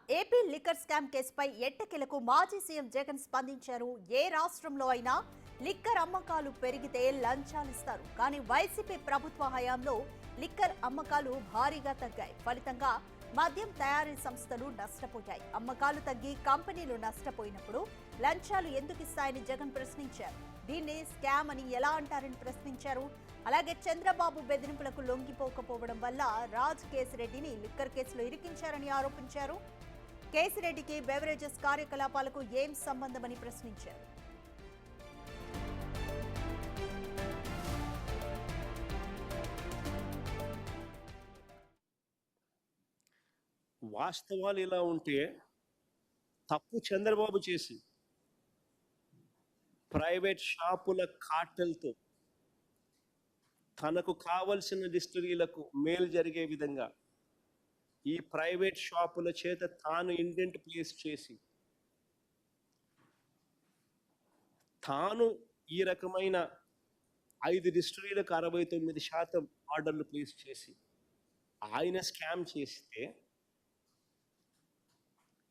AP liquor scam కేసుపై ఎట్టకేలకు మాజీ సీఎం జగన్ స్పందించారు. ఏ రాష్ట్రంలో అయినా లిక్కర్ అమ్మకాలు పెరిగితే లంచాలిస్తారు. కానీ వైసీపీ ప్రభుత్వ హయాంలో లిక్కర్ అమ్మకాలు భారీగా తగ్గాయి. ఫలితంగా మద్యం తయారీ సంస్థలు నష్టపోయాయి. అమ్మకాలు తగ్గి కంపెనీలు నష్టపోయినప్పుడు లంచాలు ఎందుకు ఇస్తాయని జగన్ ప్రశ్నించారు. దీన్ని స్కామ్ అని ఎలా అంటారని ప్రశ్నించారు. అలాగే చంద్రబాబు బెదిరింపులకు లొంగిపోకపోవడం వల్ల రాజ్ కేసిరెడ్డిని లిక్కర్ కేసులో ఇరికించారని ఆరోపించారు. కేసిరెడ్డికి బెవరేజెస్ కార్యకలాపాలకు ఏం సంబంధమని ప్రశ్నించారు. వాస్తవాలు ఇలా ఉంటే తప్పు చంద్రబాబు చేసి ప్రైవేట్ షాపుల కార్టెల్తో తనకు కావలసిన డిస్టిలరీలకు మేలు జరిగే విధంగా ఈ ప్రైవేట్ షాపుల చేత తాను ఇండెంట్ ప్లేస్ చేసి తాను ఈ రకమైన 5 డిస్టిలరీలకు 69% ఆర్డర్లు ప్లేస్ చేసి ఆయన స్కామ్ చేస్తే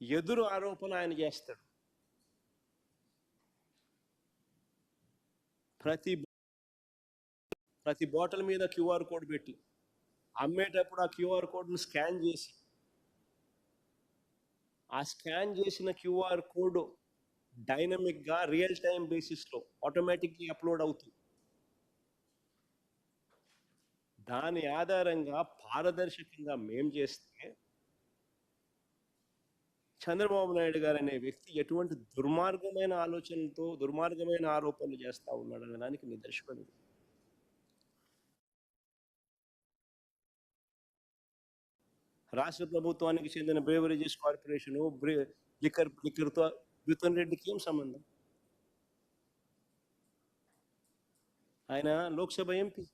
ఎదురు ఆరోపణ ఆయన చేస్తాడు. ప్రతి బాటిల్ మీద క్యూఆర్ కోడ్ పెట్టి అమ్మేటప్పుడు ఆ క్యూఆర్ కోడ్ను స్కాన్ చేసి ఆ స్కాన్ చేసిన క్యూఆర్ కోడ్ డైనమిక్గా రియల్ టైం బేసిస్లో ఆటోమేటిక్గా అప్లోడ్ అవుతుంది. దాని ఆధారంగా పారదర్శకంగా మేం చేస్తే చంద్రబాబు నాయుడు గారు అనే వ్యక్తి ఎటువంటి దుర్మార్గమైన ఆలోచనలతో దుర్మార్గమైన ఆరోపణలు చేస్తూ ఉన్నాడు అనడానికి నిదర్శనం. రాష్ట్ర ప్రభుత్వానికి చెందిన బ్రేవరేజెస్ కార్పొరేషన్ లిక్కర్తో మిథున్ రెడ్డికి ఏం సంబంధం? ఆయన లోక్సభ ఎంపీ,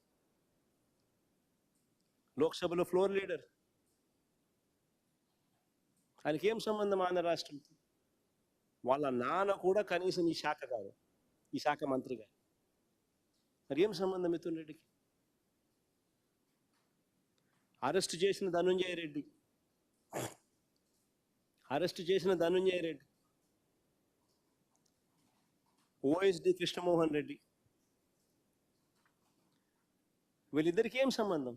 లోక్సభలో ఫ్లోర్ లీడర్. ఆయనకి ఏం సంబంధం ఆంధ్ర రాష్ట్రంతో? వాళ్ళ నాన్న కూడా కనీసం ఈ శాఖ కాదు, ఈ శాఖ మంత్రి కాదు. మరి ఏం సంబంధం మిథున్ రెడ్డికి? అరెస్ట్ చేసిన ధనుంజయ రెడ్డి, ఓఎస్డి కృష్ణమోహన్ రెడ్డి, వీళ్ళిద్దరికి ఏం సంబంధం?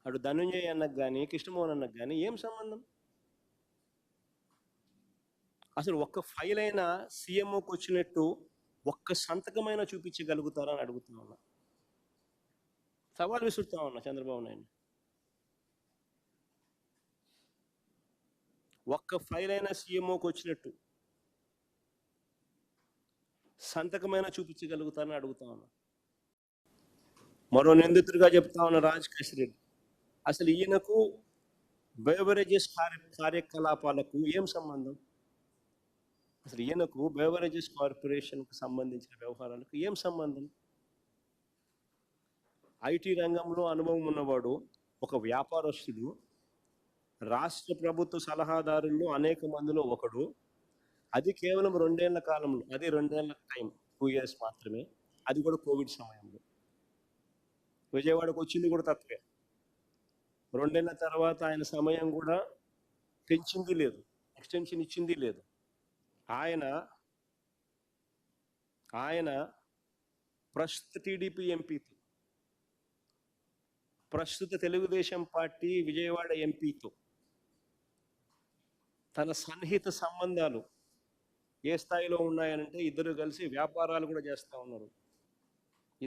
అటు ధనుంజయ్ అన్నకు కానీ కృష్ణమోహన్ అన్నకు కానీ ఏం సంబంధం? అసలు ఒక్క ఫైల్ అయినా సీఎంఓకి వచ్చినట్టు ఒక్క సంతకమైనా చూపించగలుగుతారా అని అడుగుతా ఉన్నా, సవాల్ విసురుతా ఉన్నా చంద్రబాబు నాయుడు. ఒక్క ఫైల్ అయినా సీఎంఓకి వచ్చినట్టు సంతకమైనా చూపించగలుగుతారని అడుగుతా ఉన్నా. మరో నిందితుడిగా చెప్తా ఉన్న రాజ్ కేసిరెడ్డి, అసలు ఈయనకు బెవరేజెస్ కార్యకలాపాలకు ఏం సంబంధం? అసలు ఈయనకు బెవరేజెస్ కార్పొరేషన్కు సంబంధించిన వ్యవహారాలకు ఏం సంబంధం? ఐటీ రంగంలో అనుభవం ఉన్నవాడు, ఒక వ్యాపారస్తుడు, రాష్ట్ర ప్రభుత్వ సలహాదారుల్లో అనేక మందిలో ఒకడు. అది కేవలం 2 ఏళ్ల కాలంలో, అది 2 ఏళ్ల టైం, 2 years మాత్రమే, అది కూడా కోవిడ్ సమయంలో. విజయవాడకు వచ్చింది కూడా తక్కువే. 2 ఏళ్ల తర్వాత ఆయన సమయం కూడా పెంచింది లేదు, ఎక్స్టెన్షన్ ఇచ్చింది లేదు. ఆయన ప్రస్తుత టీడీపీ ఎంపీతో, ప్రస్తుత తెలుగుదేశం పార్టీ విజయవాడ ఎంపీతో తన సన్నిహిత సంబంధాలు ఏ స్థాయిలో ఉన్నాయనంటే ఇద్దరు కలిసి వ్యాపారాలు కూడా చేస్తూ ఉన్నారు.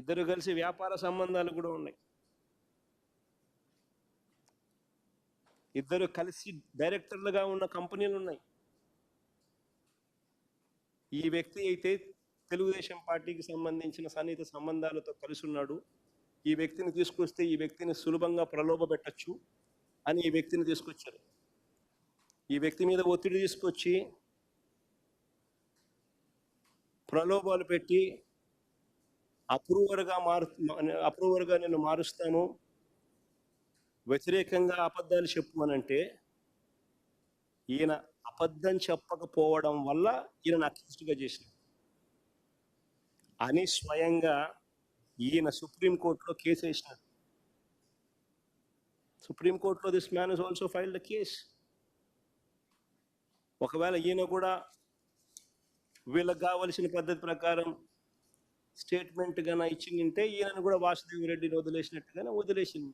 ఇద్దరు కలిసి వ్యాపార సంబంధాలు కూడా ఉన్నాయి. ఇద్దరు కలిసి డైరెక్టర్లుగా ఉన్న కంపెనీలు ఉన్నాయి. ఈ వ్యక్తి అయితే తెలుగుదేశం పార్టీకి సంబంధించిన సన్నిహిత సంబంధాలతో కలిసి ఉన్నాడు. ఈ వ్యక్తిని తీసుకొస్తే ఈ వ్యక్తిని సులభంగా ప్రలోభ పెట్టచ్చు అని ఈ వ్యక్తిని తీసుకొచ్చారు. ఈ వ్యక్తి మీద ఒత్తిడి తీసుకొచ్చి ప్రలోభాలు పెట్టి అప్రూవర్గా నేను మారుస్తాను, వ్యతిరేకంగా అబద్ధాలు చెప్పు అనంటే ఈయన అబద్ధం చెప్పకపోవడం వల్ల ఈయన అక్యూజ్డ్గా చేసిన అని స్వయంగా ఈయన సుప్రీంకోర్టులో కేసు వేసినారు. సుప్రీం కోర్టులో this man is also filed the case. ఒకవేళ ఈయన కూడా వీళ్ళకి కావలసిన పద్ధతి ప్రకారం స్టేట్మెంట్ గాన ఇచ్చిందంటే ఈయనను కూడా వాసుదేవ్ రెడ్డిని వదిలేసినట్టుగానే వదిలేసింది.